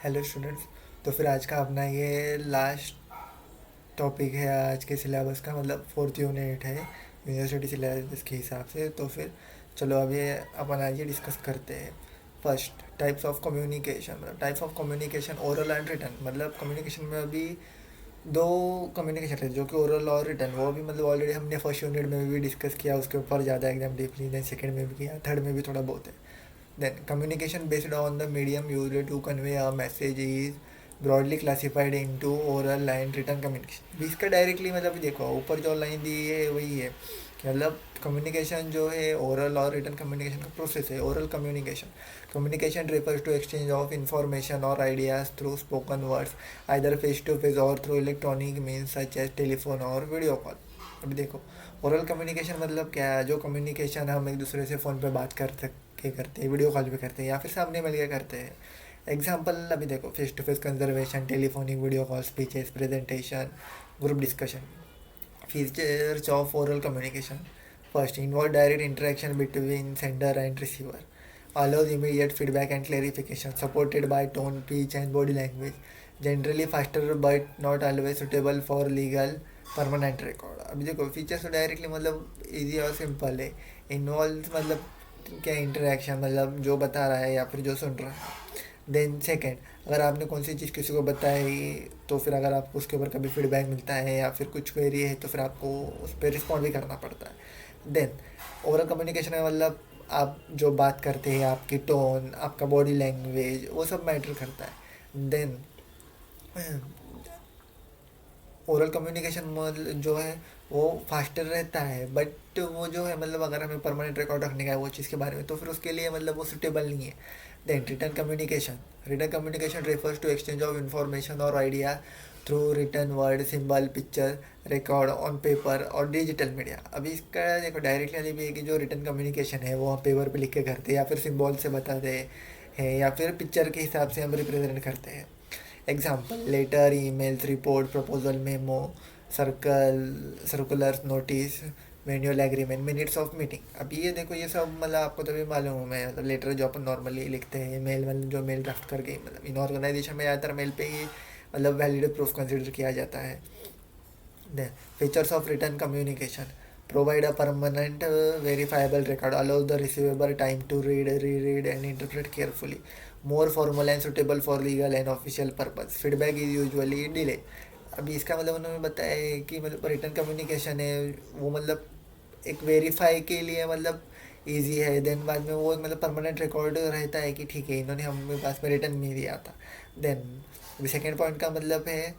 Hello students. तो फिर आज का अपना ये लास्ट टॉपिक है आज के सिलेबस का, मतलब फोर्थ यूनिट है यूनिवर्सिटी सिलेबस के हिसाब से। तो फिर चलो अब ये अपन आज ये डिस्कस करते हैं। First, types of communication. मतलब types of communication oral and written. मतलब कम्युनिकेशन में अभी दो कम्युनिकेशन है, जो कि ओरल और रिटन। वो भी मतलब ऑलरेडी हमने फर्स्ट यूनिट में भी डिस्कस किया, उसके ऊपर ज़्यादा एकदम डीपली। देन सेकेंड में भी किया, थर्ड में भी थोड़ा बहुत है। Then, communication based on the medium used to convey a message is broadly classified into oral and written communication। भी इसका डायरेक्टली मतलब देखो ऊपर जो लाइन दी है वही है कि मतलब कम्युनिकेशन जो है ओरल और रिटन कम्युनिकेशन का प्रोसेस है। Oral communication, communication refers to exchange of information or ideas through spoken words, either face to face or through electronic means such as telephone or video call। अभी देखो oral communication मतलब क्या है, जो communication हम एक दूसरे से फ़ोन पे बात कर सकते करते हैं, वीडियो कॉल पे करते हैं या फिर सामने मिल के करते हैं। एग्जांपल अभी देखो face to face conversation, telephonic, video call, speeches, presentation, group discussion. Features of oral communication. First, involve direct interaction between sender and receiver, allows immediate feedback and clarification, supported by tone, pitch and body language, generally faster but not always suitable for legal permanent record. अभी देखो features तो directly मतलब easy और simple है। Involve मतलब क्या, interaction मतलब जो बता रहा है या फिर जो सुन रहा है। देन सेकेंड, अगर आपने कौन सी चीज़ किसी को बताई तो फिर अगर आपको उसके ऊपर कभी फीडबैक मिलता है या फिर कुछ क्वेरी है तो फिर आपको उस पर रिस्पॉन्ड भी करना पड़ता है। देन ओरल कम्युनिकेशन में मतलब आप जो बात करते हैं, आपकी टोन, आपका बॉडी लैंग्वेज, वो सब मैटर करता है। देन ओरल कम्युनिकेशन जो है वो फास्टर रहता है, बट वो जो है मतलब अगर हमें परमानेंट रिकॉर्ड रखने का है वो चीज़ के बारे में तो फिर उसके लिए मतलब वो सुटेबल नहीं है। Then written communication, written communication refers to exchange of information और idea through written word, symbol, picture, record on paper और डिजिटल मीडिया। अभी इसका देखो डायरेक्टली भी है कि जो रिटर्न कम्युनिकेशन है वो हम पेपर पे लिख के करते हैं या फिर सिंबल से बताते हैं या फिर पिक्चर के हिसाब से हम रिप्रेजेंट करते हैं। Example, letter, emails, report, proposal, memo, circle circular notice, manual agreement, minutes of meeting. अभी ये देखो ये सब मतलब आपको तभी मालूम है, मतलब लेटर जो अपन नॉर्मली लिखते हैं, मेल मतलब जो मेल ड्राफ्ट करके, मतलब इन ऑर्गेनाइजेशन में ज़्यादातर मेल पे ही मतलब वैलिड प्रूफ कंसिडर किया जाता है। Then features of written communication, provide a permanent verifiable record, allows the receiver time to read, reread and interpret carefully, more formal and suitable for legal and official purpose, feedback is usually delay। अभी इसका मतलब उन्होंने बताया है कि मतलब return communication है वो मतलब एक वेरीफाई के लिए मतलब इजी है। देन बाद में वो मतलब परमानेंट रिकॉर्ड रहता है कि ठीक है इन्होंने हमें पास में रिटर्न में दिया था। देन सेकेंड पॉइंट का मतलब है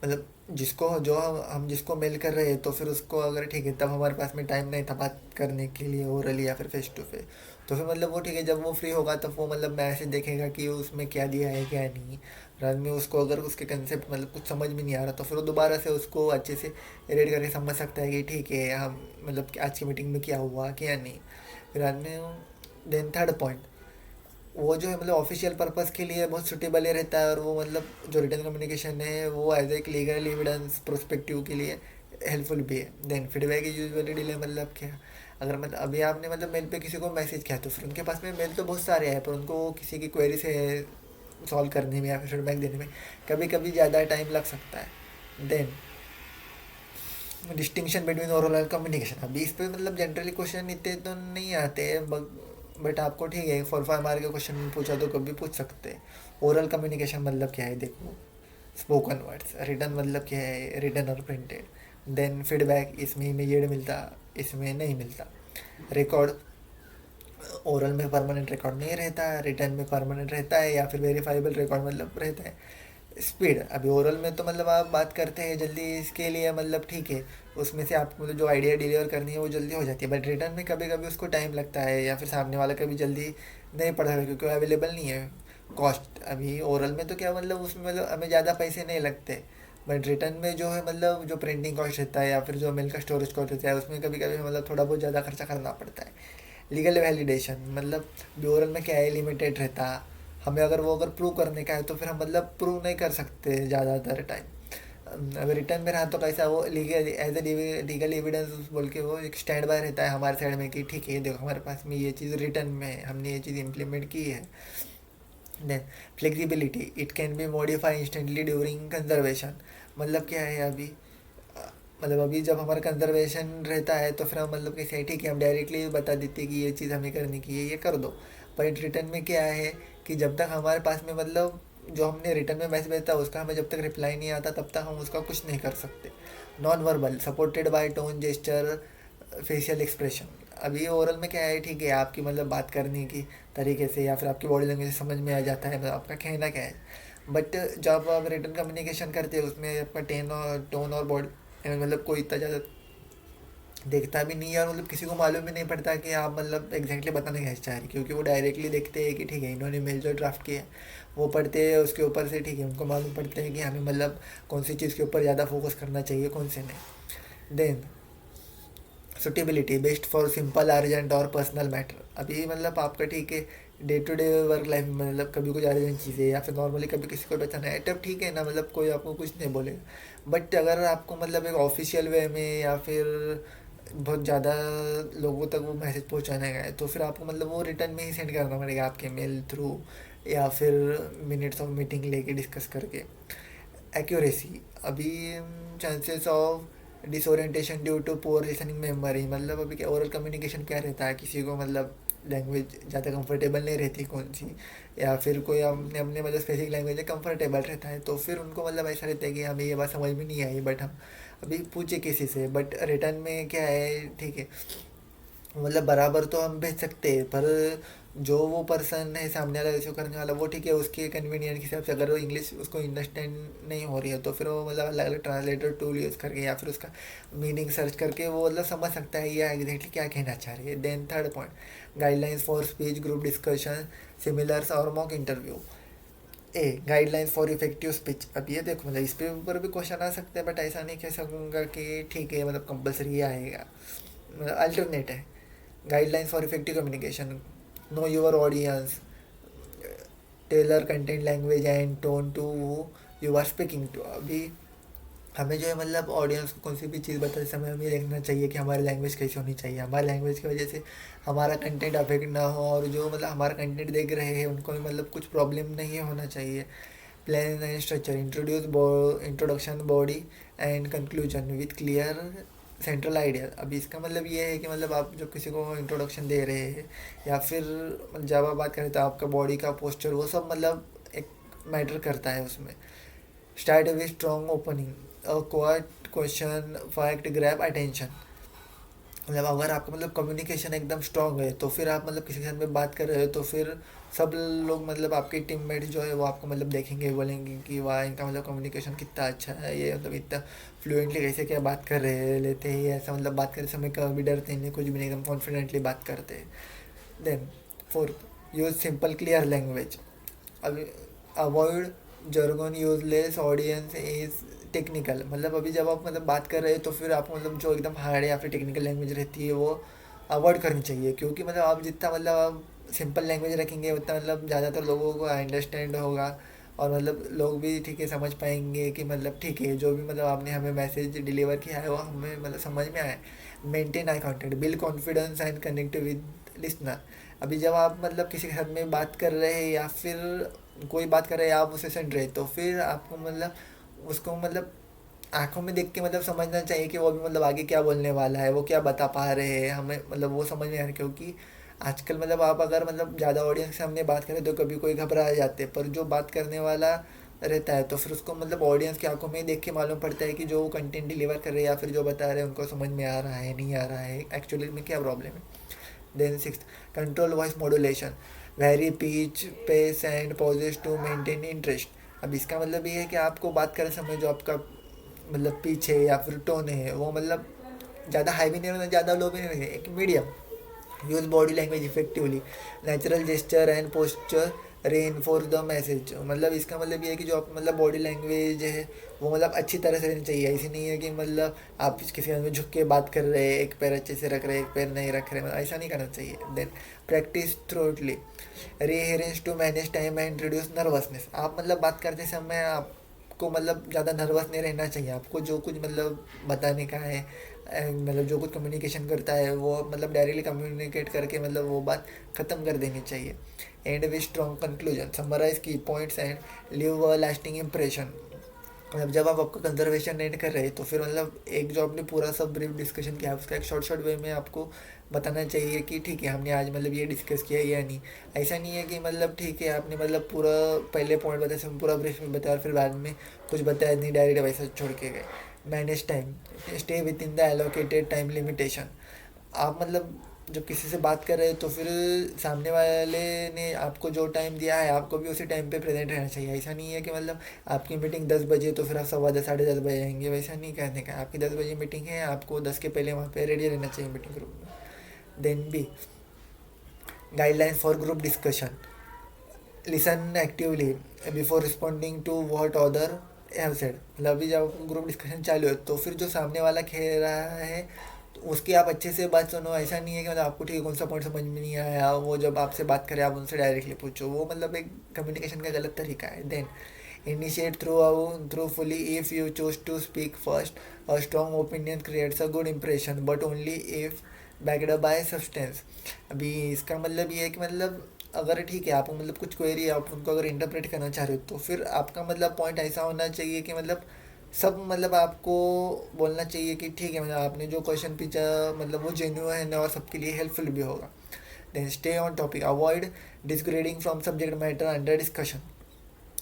मतलब जिसको जो हम जिसको मेल कर रहे हैं तो फिर उसको अगर ठीक है तब हमारे पास में टाइम नहीं था बात करने के लिए ओरली या फिर फेस टू फेस, तो फिर मतलब वो ठीक है जब वो फ्री होगा तब वो मतलब मैसेज देखेगा कि उसमें क्या दिया है क्या नहीं। बाद में उसको अगर उसके कंसेप्ट मतलब कुछ समझ में नहीं आ रहा तो फिर वो दोबारा से उसको अच्छे से रीड करके समझ सकता है कि ठीक है हम मतलब आज की मीटिंग में क्या हुआ क्या नहीं। फिर बाद में देन थर्ड पॉइंट, वो जो है मतलब ऑफिशियल पर्पस के लिए बहुत सुटेबल ही रहता है और वो मतलब जो रिटर्न कम्युनिकेशन है वो एज एक लीगल एविडेंस प्रोस्पेक्टिव के लिए हेल्पफुल भी है। Then feedback is usually delay, मतलब क्या, अगर मतलब अभी आपने मतलब मेल पे किसी को मैसेज किया तो फिर उनके पास में मेल तो बहुत सारे हैं पर उनको किसी की क्वेरी से सॉल्व करने में या फिर फीडबैक देने में कभी कभी ज़्यादा टाइम लग सकता है। Then distinction between oral and communication, अभी इस पे मतलब जनरली क्वेश्चन इतने तो नहीं आते हैं बट आपको ठीक है 4-5 मार्क के क्वेश्चन पूछा तो कभी पूछ सकते हैं। ओरल कम्युनिकेशन मतलब क्या है देखो, स्पोकन वर्ड्स। रिटर्न मतलब क्या है, रिटर्न और प्रिंटेड। देन फीडबैक, इसमें इमीडिएट मिलता, इसमें नहीं मिलता। रिकॉर्ड, ओरल में परमानेंट रिकॉर्ड नहीं रहता, रिटर्न में परमानेंट रहता है या फिर वेरीफाइबल रिकॉर्ड मतलब रहता है। स्पीड, अभी ओरल में तो मतलब आप बात करते हैं जल्दी, इसके लिए मतलब ठीक है उसमें से आपको मतलब जो आइडिया डिलीवर करनी है वो जल्दी हो जाती है, बट रिटर्न में कभी कभी उसको टाइम लगता है या फिर सामने वाला कभी जल्दी नहीं पढ़ सकता क्योंकि अवेलेबल नहीं है। कॉस्ट, अभी ओरल में तो क्या मतलब उसमें मतलब हमें ज़्यादा पैसे नहीं लगते, बट रिटर्न में जो है मतलब जो प्रिंटिंग कॉस्ट रहता है या फिर जो मेल का स्टोरेज कॉस्ट रहता है उसमें कभी कभी मतलब थोड़ा बहुत ज़्यादा खर्चा करना पड़ता है। लीगल वैलिडेशन, मतलब ब्यूरल में क्या है, लिमिटेड रहता, हमें अगर वो अगर प्रूव करने का है तो फिर हम मतलब प्रूव नहीं कर सकते ज़्यादातर टाइम। अगर रिटर्न में रहा तो कैसा वो legal as a legal evidence बोल के वो एक स्टैंड बाय रहता है हमारे साइड में कि ठीक है देखो हमारे पास में ये चीज़ रिटर्न में है, हमने ये चीज़ इम्प्लीमेंट की है। Then flexibility, it can be modify instantly during conversation. मतलब क्या है अभी, मतलब अभी जब हमारा कंजर्वेशन रहता है तो फिर हम मतलब कैसे, ठीक है हम डायरेक्टली बता देते हैं कि ये चीज़ हमें करने की है, ये कर दो। पर रिटर्न में क्या है कि जब तक हमारे पास में मतलब जो हमने रिटर्न में मैसेज भेजा उसका हमें जब तक रिप्लाई नहीं आता तब तक हम उसका कुछ नहीं कर सकते। Non verbal supported by tone, gesture, facial expression. अभी ओरल में क्या है, ठीक है आपकी मतलब बात करने की तरीके से या फिर आपकी बॉडी लैंग्वेज से समझ में आ जाता है मतलब आपका कहना क्या है। बट जब आप रिटर्न कम्युनिकेशन करते हैं उसमें आपका टोन और बॉडी मतलब कोई इतना ज़्यादा देखता भी नहीं है, और मतलब किसी को मालूम भी नहीं पड़ता कि आप मतलब एग्जैक्टली बताना क्या चाह रहे हैं, क्योंकि वो डायरेक्टली देखते हैं कि ठीक है इन्होंने मेल जो ड्राफ्ट किया है वो पढ़ते हैं, उसके ऊपर से ठीक है उनको मालूम पड़ता है कि हमें मतलब कौन सी चीज़ के ऊपर ज़्यादा फोकस करना चाहिए कौन से नहीं। Then suitability, best for simple urgent और पर्सनल मैटर। अभी मतलब आपका ठीक है day to day work life में मतलब कभी कुछ अर्जेंट चीज़ें या फिर नॉर्मली कभी किसी को बचाना है तब ठीक है ना, मतलब कोई आपको कुछ नहीं बोलेगा। बट अगर आपको मतलब एक ऑफिशियल वे में या फिर बहुत ज़्यादा लोगों तक वो मैसेज पहुंचाना है तो फिर आपको मतलब वो रिटर्न में ही सेंड करना पड़ेगा आपके मेल थ्रू या फिर मिनट्स ऑफ मीटिंग लेके डिस्कस करके। एक्यूरेसी, अभी chances of disorientation due to poor listening memory. मतलब अभी क्या ओरल कम्युनिकेशन क्या रहता है, किसी को मतलब लैंग्वेज ज़्यादा कंफर्टेबल नहीं रहती कौन सी, या फिर कोई अपने अपने मतलब स्पेसिफिक लैंग्वेज में कंफर्टेबल रहता है तो फिर उनको मतलब ऐसा रहता है कि हमें ये बात समझ में नहीं आई बट हम अभी पूछे किसी से। बट रिटर्न में क्या है, ठीक है मतलब बराबर तो हम भेज सकते हैं पर जो वो पर्सन है सामने वाला रिसीव करने वाला वो ठीक है उसके कन्वीनियंट के हिसाब से अगर वो इंग्लिश उसको अंडरस्टैंड नहीं हो रही है तो फिर वो मतलब अलग अलग ट्रांसलेटर टूल यूज़ करके या फिर उसका मीनिंग सर्च करके वो मतलब समझ सकता है ये एग्जैक्टली क्या कहना चाह रही है। Then third point, guidelines for speech group discussion seminars और mock interview. A guidelines for effective speech. अब ये देखो मतलब इस पे ऊपर भी क्वेश्चन आ सकते हैं बट ऐसा नहीं कह सकूँगा कि ठीक है मतलब कंपलसरी आएगा, मतलब अल्टरनेट है। Guidelines for effective communication, know your audience, tailor content language and tone to you are speaking to. अभी हमें जो है मतलब ऑडियंस को कौन सी भी चीज़ बताते समय हमें देखना चाहिए कि हमारी लैंग्वेज कैसी होनी चाहिए, हमारी लैंग्वेज की वजह से हमारा कंटेंट अफेक्ट ना हो और जो मतलब हमारा कंटेंट देख रहे हैं उनको भी मतलब कुछ प्रॉब्लम नहीं होना चाहिए। Plan and structure, introduction body and conclusion with clear central idea. अभी इसका मतलब ये है कि मतलब आप जब किसी को इंट्रोडक्शन दे रहे हैं या फिर जब आप बात करें तो आपका बॉडी का पोस्चर वो सब मतलब एक मैटर करता है उसमें। Start with strong opening, a quite question fact grab attention. मतलब अगर आपका मतलब कम्युनिकेशन एकदम स्ट्रांग है तो फिर आप मतलब किसी के साथ में बात कर रहे हो तो फिर सब लोग मतलब आपके टीममेट जो है वो आपको मतलब देखेंगे बोलेंगे कि वाह इनका मतलब कम्युनिकेशन कितना अच्छा है, ये मतलब इतना फ्लुएंटली कैसे क्या बात कर रहे हैं लेते हैं ऐसा, मतलब बात करते समय कभी डरते नहीं कुछ भी नहीं एकदम कॉन्फिडेंटली बात करते हैं। Then fourth, use simple clear language. अभी avoid jargon useless audience is technical. मतलब अभी जब आप मतलब बात कर रहे हैं तो फिर आपको मतलब जो एकदम हार्ड है या फिर टेक्निकल लैंग्वेज रहती है वो अवॉइड करनी चाहिए, क्योंकि मतलब आप जितना मतलब आप सिंपल लैंग्वेज रखेंगे उतना मतलब ज़्यादातर लोगों को अंडरस्टैंड होगा और मतलब लोग भी ठीक है समझ पाएंगे कि मतलब ठीक है जो भी मतलब आपने हमें मैसेज डिलीवर किया है वो हमें मतलब समझ में आए। Maintain eye contact, build confidence and connect with listener. अभी जब आप मतलब किसी के साथ में बात कर रहे हैं या फिर कोई बात कर रहे हैं आप उसे सुन रहे तो फिर आपको मतलब उसको मतलब आंखों में देख के मतलब समझना चाहिए कि वो भी मतलब आगे क्या बोलने वाला है, वो क्या बता पा रहे हैं हमें, मतलब वो समझ में आ रहा है। क्योंकि आजकल मतलब आप अगर मतलब ज़्यादा ऑडियंस के सामने बात करें तो कभी कोई घबरा जाते हैं, पर जो बात करने वाला रहता है तो फिर उसको मतलब ऑडियंस की आंखों में देख के मालूम पड़ता है कि जो कंटेंट डिलीवर कर रहे हैं या फिर जो बता रहे हैं उनको समझ में आ रहा है नहीं आ रहा है एक्चुअली में क्या प्रॉब्लम है। Then six, control voice modulation, vary pitch pace and pauses to maintain interest. अब इसका मतलब ये है कि आपको बात करते समय जो आपका मतलब पिच है या फिर टोन है वो मतलब ज़्यादा हाई भी नहीं रहना ज़्यादा लो भी नहीं रहना, एक medium. Use body language effectively, natural gesture and posture reinforce the message. मतलब इसका मतलब ये है कि जो आप मतलब बॉडी लैंग्वेज है वो मतलब अच्छी तरह से रहनी चाहिए। ऐसी नहीं है कि मतलब आप किसी में झुक के बात कर रहे हैं एक पैर अच्छे से रख रहे हैं एक पैर नहीं रख रहे, मतलब ऐसा नहीं करना चाहिए। Then practice thoroughly, rehearse to manage time and reduce nervousness. आप मतलब बात करते समय आपको आपको मतलब ज़्यादा नर्वस नहीं रहना चाहिए। आपको जो कुछ मतलब बताने का है, मतलब जो कुछ कम्युनिकेशन करता है वो मतलब डायरेक्टली कम्युनिकेट करके मतलब वो बात ख़त्म कर देनी चाहिए। End with strong conclusion, summarise key points and leave a lasting impression. मतलब जब आप आपका कंजर्वेशन एंड कर रहे हैं तो फिर मतलब एक जो आपने पूरा सब ब्रीफ डिस्कशन किया उसका एक शॉर्ट शॉर्ट वे में आपको बताना चाहिए कि ठीक है हमने आज मतलब ये डिस्कस किया या नहीं। ऐसा नहीं है कि मतलब ठीक है आपने मतलब पूरा पहले पॉइंट बताया सब पूरा ब्रीफ में बताया और फिर बाद में कुछ बताया नहीं, डायरेक्ट वैसा छोड़ के गए। Manage time, stay with in the allocated time limitation. आप मतलब जब किसी से बात कर रहे हैं तो फिर सामने वाले ने आपको जो टाइम दिया है आपको भी उसी टाइम पे प्रेजेंट रहना चाहिए। ऐसा नहीं है कि मतलब आपकी मीटिंग 10 बजे तो फिर आप 10:15 10:30 बजे आएंगे, वैसा नहीं कहने का। आपकी 10 बजे मीटिंग है, आपको 10 के पहले वहाँ पे रेडी रहना चाहिए मीटिंग ग्रुप में। Then B, guidelines for group discussion, listen actively before responding to what other have said. मतलब अभी जब ग्रुप डिस्कशन चालू है तो फिर जो सामने वाला कह रहा है तो उसकी आप अच्छे से बात सुनो। ऐसा नहीं है कि मतलब आपको ठीक है कौन सा पॉइंट समझ में नहीं आया वो जब आपसे बात करे आप उनसे डायरेक्टली पूछो, वो मतलब एक कम्युनिकेशन का गलत तरीका है। Then initiate through fully if you choose to speak first. A strong opinion creates a good impression but only if backed up by substance. अभी इसका मतलब ये है कि मतलब अगर ठीक है आपको मतलब कुछ क्वेरी आप उनको अगर इंटरप्रेट करना चाह रहे हो तो फिर आपका मतलब पॉइंट ऐसा होना चाहिए कि मतलब सब मतलब आपको बोलना चाहिए कि ठीक है मतलब आपने जो क्वेश्चन पूछा मतलब वो जेन्युइन है और सबके लिए हेल्पफुल भी होगा। Then stay on topic, avoid digressing from subject matter under discussion.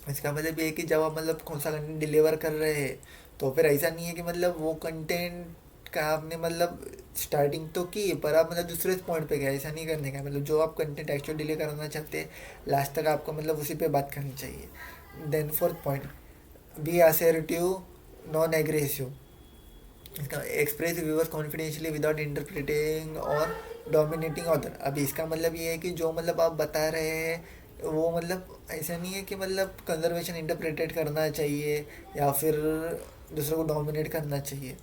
इसका मतलब ये है कि जब आप मतलब कौन सा कंटेंट डिलीवर कर रहे हैं तो फिर ऐसा नहीं है कि मतलब वो कंटेंट का आपने मतलब स्टार्टिंग तो की पर आप मतलब दूसरे पॉइंट पे गए। ऐसा नहीं करने का, मतलब जो आप कंटेंट एक्चुअली डिलीवर करना चाहते हैं लास्ट तक आपको मतलब उसी पे बात करनी चाहिए। Then fourth point, be assertive non aggressive. इसका express viewers confidentially without interrupting और डोमिनेटिंग ऑथर। अभी इसका मतलब ये है कि जो मतलब आप बता रहे हैं वो मतलब ऐसा नहीं है कि मतलब कंजर्वेशन इंटरप्रेटेड करना चाहिए या फिर दूसरों को डोमिनेट करना चाहिए।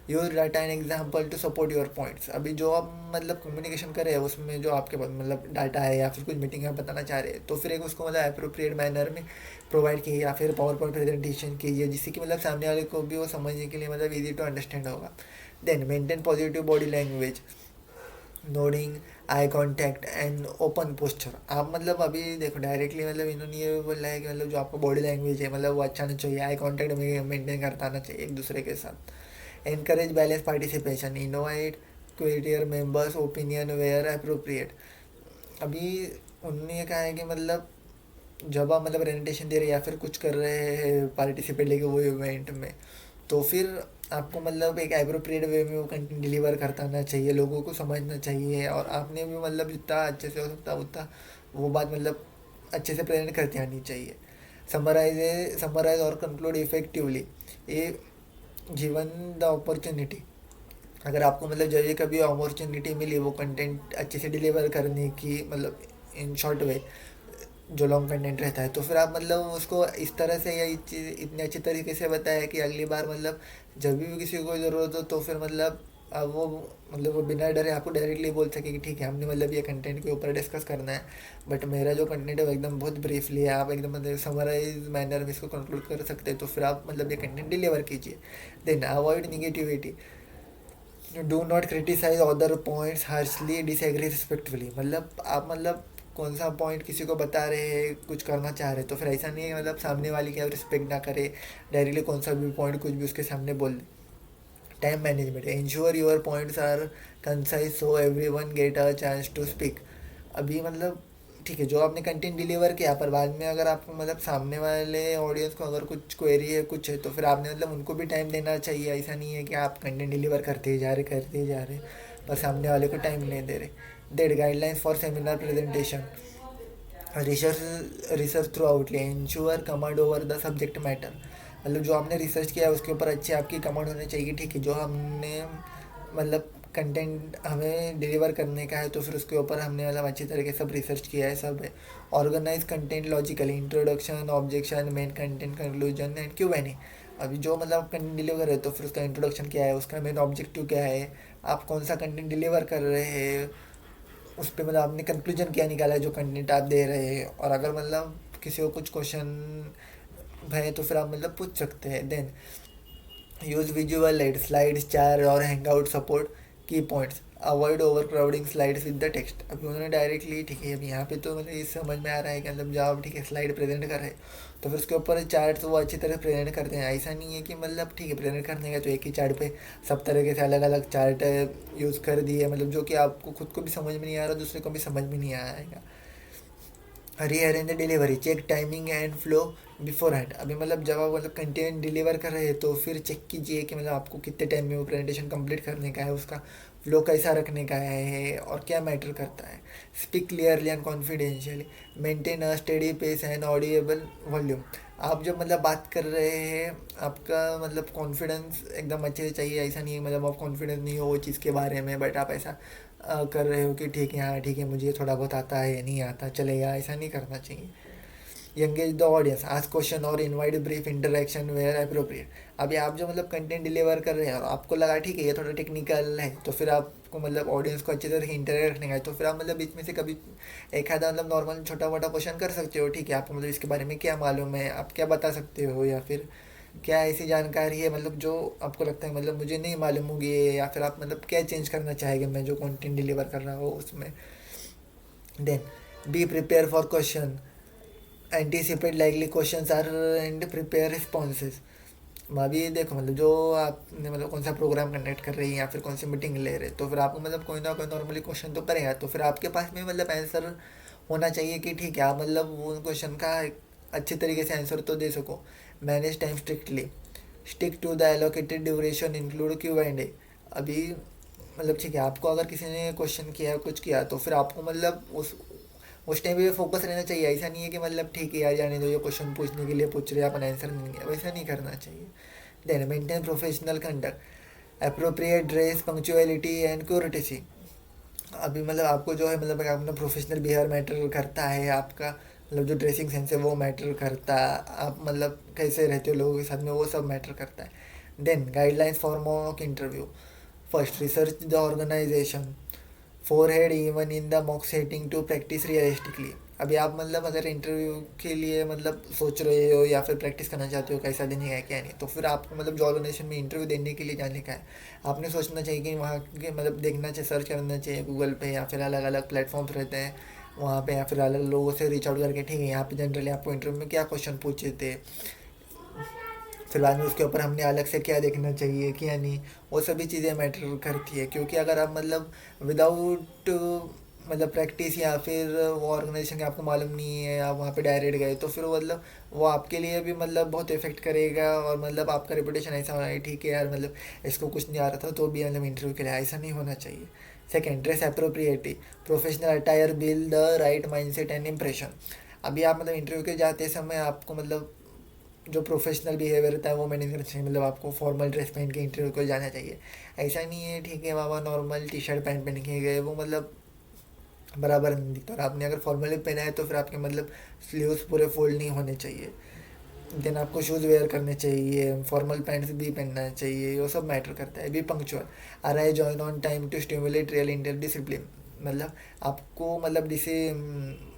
Use data and example to support your points. अभी जो आप मतलब कम्युनिकेशन कर रहे हैं उसमें जो आपके पास मतलब डाटा है या फिर कुछ मीटिंग में बताना चाह रहे हैं तो फिर एक उसको मतलब अप्रोप्रिएट मैनर में प्रोवाइड कीजिए या फिर पावर पॉइंट प्रेजेंटेशन कीजिए जिससे कि मतलब सामने वाले को भी वो समझने के लिए मतलब इजी टू अंडरस्टैंड होगा। Then maintain positive body language, nodding, eye contact and open posture. आप मतलब अभी देखो डायरेक्टली मतलब इन्होंने ये बोला है कि मतलब जो आपका बॉडी लैंग्वेज है मतलब वो अच्छा नहीं चाहिए, आई कांटेक्ट में मेंटेन करता आना चाहिए एक दूसरे के साथ। encourage balanced participation, invite queer members opinion where appropriate। अभी उन्होंने ये कहा है कि मतलब जब आप मतलब प्रेजेंटेशन दे रहे हैं या फिर कुछ कर रहे हैं पार्टिसिपेट लेके वो इवेंट में तो फिर आपको मतलब एक एप्रोप्रिएट वे में वो कंटेंट डिलीवर करता आना चाहिए, लोगों को समझना चाहिए और आपने भी मतलब जितना अच्छे से हो सकता उतना वो बात मतलब अच्छे से प्रेजेंट करते आनी चाहिए। समराइज और कंक्लूड इफेक्टिवली, ये गिवन द अपॉर्चुनिटी। अगर आपको मतलब जब ये कभी अपॉर्चुनिटी मिली वो कंटेंट अच्छे से डिलीवर करने की मतलब इन शॉर्ट वे जो लॉन्ग कंटेंट रहता है तो फिर आप मतलब उसको इस तरह से या इतने अच्छे तरीके से बताया कि अगली बार मतलब जब भी किसी को ज़रूरत हो तो फिर मतलब अब वो मतलब वो बिना डरे आपको डायरेक्टली बोल सके कि ठीक है हमने मतलब ये कंटेंट के ऊपर डिस्कस करना है बट मेरा जो कंटेंट है वो एकदम बहुत ब्रीफली है, आप एकदम मतलब समराइज मैनर में इसको कंक्लूड कर सकते हैं तो फिर आप मतलब ये कंटेंट डिलीवर कीजिए। Then avoid negativity, do not criticise other points harshly disagree respectfully. मतलब आप मतलब कौन सा पॉइंट किसी को बता रहे हैं कुछ करना चाह रहे हैं तो फिर ऐसा नहीं है मतलब सामने वाले की आप रिस्पेक्ट ना करे डायरेक्टली कौन सा भी पॉइंट कुछ भी उसके सामने बोल दे। Time management, ensure your points are concise so everyone get a chance to speak. अभी मतलब ठीक है जो आपने कंटेंट डिलीवर किया पर बाद में अगर आपको मतलब सामने वाले ऑडियंस को अगर कुछ क्वेरी है कुछ है तो फिर आपने मतलब उनको भी टाइम देना चाहिए। ऐसा नहीं है कि आप कंटेंट डिलीवर करते ही जा रहे पर सामने वाले को टाइम नहीं दे रहे। That guidelines for seminar presentation, research thoroughly, ensure command over the subject matter. मतलब जो आपने रिसर्च किया है उसके ऊपर अच्छी आपकी कमांड होनी चाहिए। ठीक है जो हमने मतलब कंटेंट हमें डिलीवर करने का है तो फिर उसके ऊपर हमने मतलब अच्छी तरीके से सब रिसर्च किया है सब है। Organise content logically, introduction objection main content conclusion and Q and A. अभी जो मतलब कंटेंट डिलीवर है तो फिर उसका इंट्रोडक्शन क्या है, उसका मेन ऑब्जेक्टिव क्या है, आप कौन सा कंटेंट डिलीवर कर रहे हैं, उस पर मतलब आपने कंक्लूजन क्या निकाला है जो कंटेंट आप दे रहे हैं। और अगर मतलब किसी को कुछ क्वेश्चन है तो फिर आप मतलब पूछ सकते हैं। Then use visual aid slides, chat और hangout support key points, avoid over crowding slides with the text. अभी उन्होंने डायरेक्टली ठीक है, अब यहाँ पे तो मतलब ये समझ में आ रहा है कि मतलब जब आप ठीक है स्लाइड प्रेजेंट कर रहे हैं तो फिर उसके ऊपर चार्ट वो अच्छी तरह प्रेजेंट करते हैं। ऐसा नहीं है कि मतलब ठीक है प्रेजेंट करने का तो एक ही चार्ट पे सब तरीके से अलग अलग चार्ट यूज़ कर दिए, मतलब जो कि आपको खुद को भी समझ में नहीं आ रहा, दूसरे को भी समझ में नहीं आएगा। Rearrange the delivery, check timing and flow beforehand. अभी मतलब जब आप मतलब कंटेंट डिलीवर कर रहे हैं तो फिर चेक कीजिए कि मतलब आपको कितने टाइम में वो प्रेजेंटेशन कंप्लीट करने का है, उसका फ्लो कैसा रखने का है और क्या मैटर करता है। Speak clearly and confidentially, maintain a steady pace and audible volume. आप जब मतलब बात कर रहे हैं आपका मतलब कॉन्फिडेंस एकदम अच्छे से चाहिए। ऐसा नहीं है मतलब आप कॉन्फिडेंस नहीं हो वो चीज़ के बारे में, बट आप ऐसा कर रहे हो कि ठीक है हाँ ठीक है मुझे थोड़ा बहुत आता है नहीं आता चलेगा, ऐसा नहीं करना चाहिए। Engage the audience, ask question और invite brief interaction where appropriate. अभी आप जो मतलब कंटेंट डिलीवर कर रहे हैं और आपको लगा ठीक है ये थोड़ा टेक्निकल है तो फिर आपको मतलब ऑडियंस को अच्छी तरह से इंटरेक्ट रखने का है तो फिर आप मतलब बीच में से कभी एक आधा मतलब नॉर्मल छोटा मोटा क्वेश्चन कर सकते हो। ठीक है आपको मतलब इसके बारे में क्या मालूम है, आप क्या बता सकते हो, या फिर क्या ऐसी जानकारी है मतलब जो आपको लगता है मतलब मुझे नहीं मालूम होगी ये, या फिर आप मतलब क्या चेंज करना चाहेंगे मैं जो कंटेंट डिलीवर कर रहा हूँ उसमें। Then be prepare for question, anticipate likely questions are and prepare responses. अभी देखो मतलब जो आपने मतलब कौन सा प्रोग्राम कंडक्ट कर रही है या फिर कौन सी मीटिंग ले रहे तो फिर आपको मतलब कोई ना कोई नॉर्मली क्वेश्चन तो करेगा, तो फिर आपके पास में मतलब आंसर होना चाहिए कि ठीक है आप मतलब वो क्वेश्चन का अच्छे तरीके से आंसर तो दे सको। Manage time strictly, stick to the allocated duration include Q and A. अभी मतलब ठीक है आपको अगर किसी ने क्वेश्चन किया कुछ किया तो फिर आपको मतलब उस टाइम पे फोकस रहना चाहिए। ऐसा नहीं है कि मतलब ठीक है यार जाने दो ये क्वेश्चन पूछने के लिए पूछ रहे हैं अपन आंसर नहीं है, वैसा नहीं करना चाहिए। Then maintain professional conduct, appropriate dress, punctuality and courtesy. अभी मतलब आपको जो है मतलब अपना प्रोफेशनल बिहेवियर मैटर करता है, आपका मतलब जो ड्रेसिंग सेंस है वो मैटर करता है, आप मतलब कैसे रहते हो लोगों के साथ में वो सब मैटर करता है। Then guidelines for mock interview, first research the organisation, forehead even in the mock setting to practise realistically. अभी आप मतलब अगर इंटरव्यू के लिए मतलब सोच रहे हो या फिर प्रैक्टिस करना चाहते हो कैसा देने का है क्या नहीं, तो फिर आपको मतलब जो ऑर्गेनाइजेशन में इंटरव्यू देने के लिए जाने का है आपने सोचना चाहिए कि वहाँ के मतलब देखना चाहिए, सर्च करना चाहिए गूगल पे या फिर अलग अलग प्लेटफॉर्म्स रहते हैं वहाँ पे, या फिर अलग लोगों से रीच आउट करके ठीक है यहाँ पे जनरली आपको इंटरव्यू में क्या क्वेश्चन पूछे थे, फिर बाद में उसके ऊपर हमने अलग से क्या देखना चाहिए क्या नहीं, वो सभी चीज़ें मैटर करती है। क्योंकि अगर आप मतलब विदाउट मतलब प्रैक्टिस या फिर वो ऑर्गेनाइजेशन के आपको मालूम नहीं है आप वहाँ पे डायरेक्ट गए तो फिर वो मतलब वो आपके लिए भी मतलब बहुत इफेक्ट करेगा और मतलब आपका रेपुटेशन ऐसा होना है ठीक है यार मतलब इसको कुछ नहीं आ रहा था तो भी मतलब इंटरव्यू के लिए, ऐसा नहीं होना चाहिए। Second dress appropriately, professional attire build the right mindset and impression. अभी आप मतलब इंटरव्यू के जाते समय आपको मतलब जो प्रोफेशनल बिहेवियर होता है वो मेंटेन करना चाहिए, मतलब आपको फॉर्मल ड्रेस पहन के इंटरव्यू को जाना चाहिए। ऐसा नहीं है ठीक है बाबा नॉर्मल टी शर्ट पैंट पहन के गए वो मतलब बराबर नहीं दिखता, और आपने अगर फॉर्मली पहना है तो फिर आपके मतलब स्लीव्स पूरे फोल्ड नहीं होने चाहिए। देन आपको शूज़ वेयर करने चाहिए, फॉर्मल पैंट्स भी पहनना चाहिए, वो सब मैटर करता है। Be punctual, arrive join on time to stimulate real inter discipline. मतलब आपको मतलब जैसे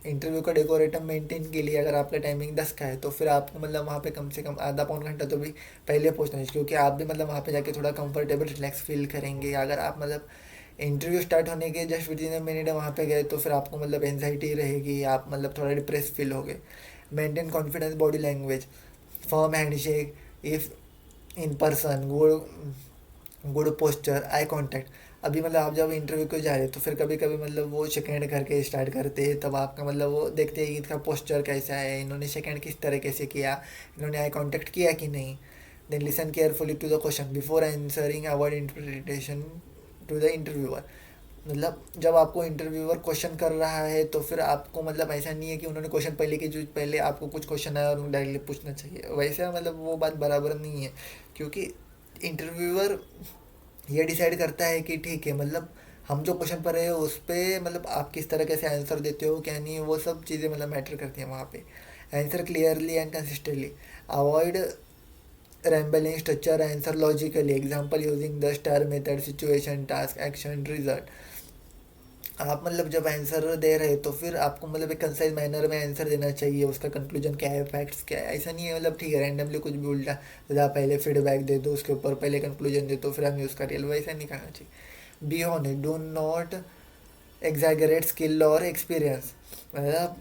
इंटरव्यू का डेकोरेटम मेंटेन के लिए अगर आपका टाइमिंग 10 का है तो फिर आपको मतलब वहाँ पे कम से कम आधा पौन घंटा तो भी पहले पहुँचना चाहिए, क्योंकि आप भी मतलब वहाँ पे जाके थोड़ा कंफर्टेबल रिलैक्स फील करेंगे। अगर आप मतलब इंटरव्यू स्टार्ट होने के just with in a minute वहाँ पे गए तो फिर आपको मतलब एनजाइटी रहेगी, आप मतलब थोड़ा डिप्रेस फील होगे। Maintain confidence body language, firm handshake if in person, good posture, eye contact. अभी मतलब आप जब इंटरव्यू को जा रहे हो तो फिर कभी कभी मतलब वो सेकेंड करके स्टार्ट करते हैं, तब आपका मतलब वो देखते हैं कि इनका पोस्चर कैसा है, इन्होंने सेकेंड किस तरीके से किया, इन्होंने आई कांटेक्ट किया कि नहीं। Then listen carefully to the question before answering, avoid interpretation to the interviewer. मतलब जब आपको इंटरव्यूअर क्वेश्चन कर रहा है तो फिर आपको मतलब ऐसा नहीं है कि उन्होंने क्वेश्चन पहले की जो पहले आपको कुछ क्वेश्चन आया और डायरेक्टली पूछना चाहिए, वैसे मतलब वो बात बराबर नहीं है। क्योंकि इंटरव्यूअर ये डिसाइड करता है कि ठीक है मतलब हम जो क्वेश्चन पढ़ रहे हो उस पर मतलब आप किस तरह से आंसर देते हो क्या नहीं, वो सब चीज़ें मतलब मैटर करती हैं वहाँ पे। Answer clearly and consistently, avoid rambling, structure answer logically, example using the star method, situation task action result. आप मतलब जब आंसर दे रहे हो तो फिर आपको मतलब एक कंसाइज मैनर में आंसर देना चाहिए, उसका कंक्लूजन क्या है, फैक्ट्स क्या है। ऐसा नहीं है मतलब ठीक है रैंडमली कुछ भी उल्टा, तो आप पहले फीडबैक दे दो, उसके ऊपर पहले कंक्लूजन दे दो, फिर हम यूज़ करिए, वैसा नहीं करना चाहिए। Be honest, do not exaggerate skill और एक्सपीरियंस। मतलब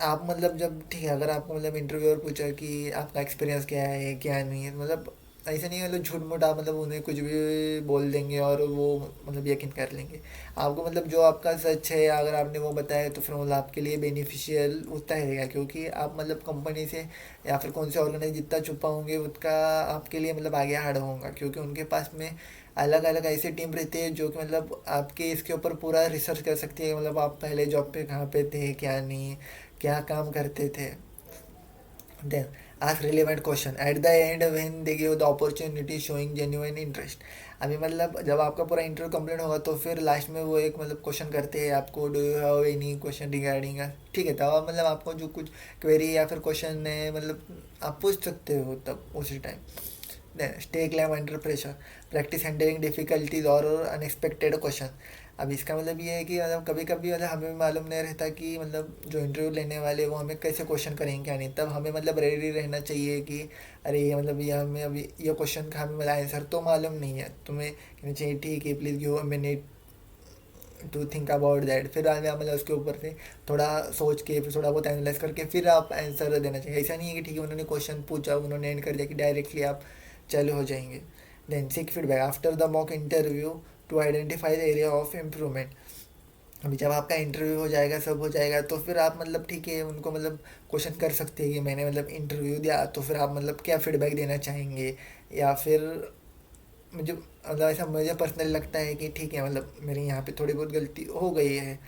आप मतलब जब ठीक है, अगर आपको मतलब इंटरव्यूअर पूछा कि आपका एक्सपीरियंस क्या है क्या नहीं है, मतलब ऐसा नहीं है मतलब झूठ मूठ आप मतलब उन्हें कुछ भी बोल देंगे और वो मतलब यकीन कर लेंगे। आपको मतलब जो आपका सच है अगर आपने वो बताया तो फिर मतलब आपके लिए बेनिफिशियल होता रहेगा, क्योंकि आप मतलब कंपनी से या फिर कौन से ऑर्गेनाइज जितना छुपा होंगे उतना आपके लिए मतलब आगे हार्ड होगा, क्योंकि उनके पास में अलग अलग ऐसी टीम रहती है जो कि मतलब आपके इसके ऊपर पूरा रिसर्च कर सकती है, मतलब आप पहले जॉब पे कहाँ पे थे क्या नहीं, क्या काम करते थे। Then ask relevant question at the end when they give the opportunity showing genuine interest। अभी मतलब जब आपका पूरा इंटरव्यू कंप्लीट होगा तो फिर लास्ट में वो एक मतलब क्वेश्चन करते हैं आपको, do you have any question regarding, ठीक है, तब आप मतलब आपको जो कुछ क्वेरी या फिर क्वेश्चन है मतलब आप पूछ सकते हो तब उसी time. Then stay calm under pressure, practise handling difficulties और अनएक्सपेक्टेड क्वेश्चन। अब इसका मतलब ये है कि मतलब कभी कभी मतलब हमें भी मालूम नहीं रहता कि मतलब जो इंटरव्यू लेने वाले वो हमें कैसे क्वेश्चन करेंगे क्या नहीं, तब हमें मतलब रेडी रहना चाहिए कि अरे ये मतलब ये हमें अभी ये क्वेश्चन का हमें मतलब आंसर तो मालूम नहीं है, तुम्हें कहना चाहिए ठीक है please give a minute to think about that, फिर आप मतलब उसके ऊपर से थोड़ा सोच के फिर थोड़ा बहुत एनालाइज करके फिर आप आंसर देना चाहिए। ऐसा नहीं है कि ठीक है उन्होंने क्वेश्चन पूछा उन्होंने एंड कर दिया कि डायरेक्टली आप चालू हो जाएंगे। Then seek feedback after the mock interview to identify the area of improvement. अभी जब आपका इंटरव्यू हो जाएगा सब हो जाएगा तो फिर आप मतलब ठीक है उनको मतलब क्वेश्चन कर सकते हैं कि मैंने मतलब इंटरव्यू दिया तो फिर आप मतलब क्या फीडबैक देना चाहेंगे, या फिर मुझे मतलब ऐसा मुझे पर्सनली लगता है कि ठीक है मतलब मेरी यहाँ पे थोड़ी बहुत गलती हो गई है,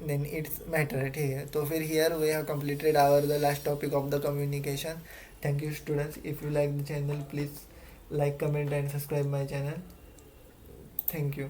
देन इट्स मैटर है, ठीक है। तो फिर here we have completed our the last topic of the communication. Thank you students, if you like the channel please like comment and subscribe my channel. Thank you.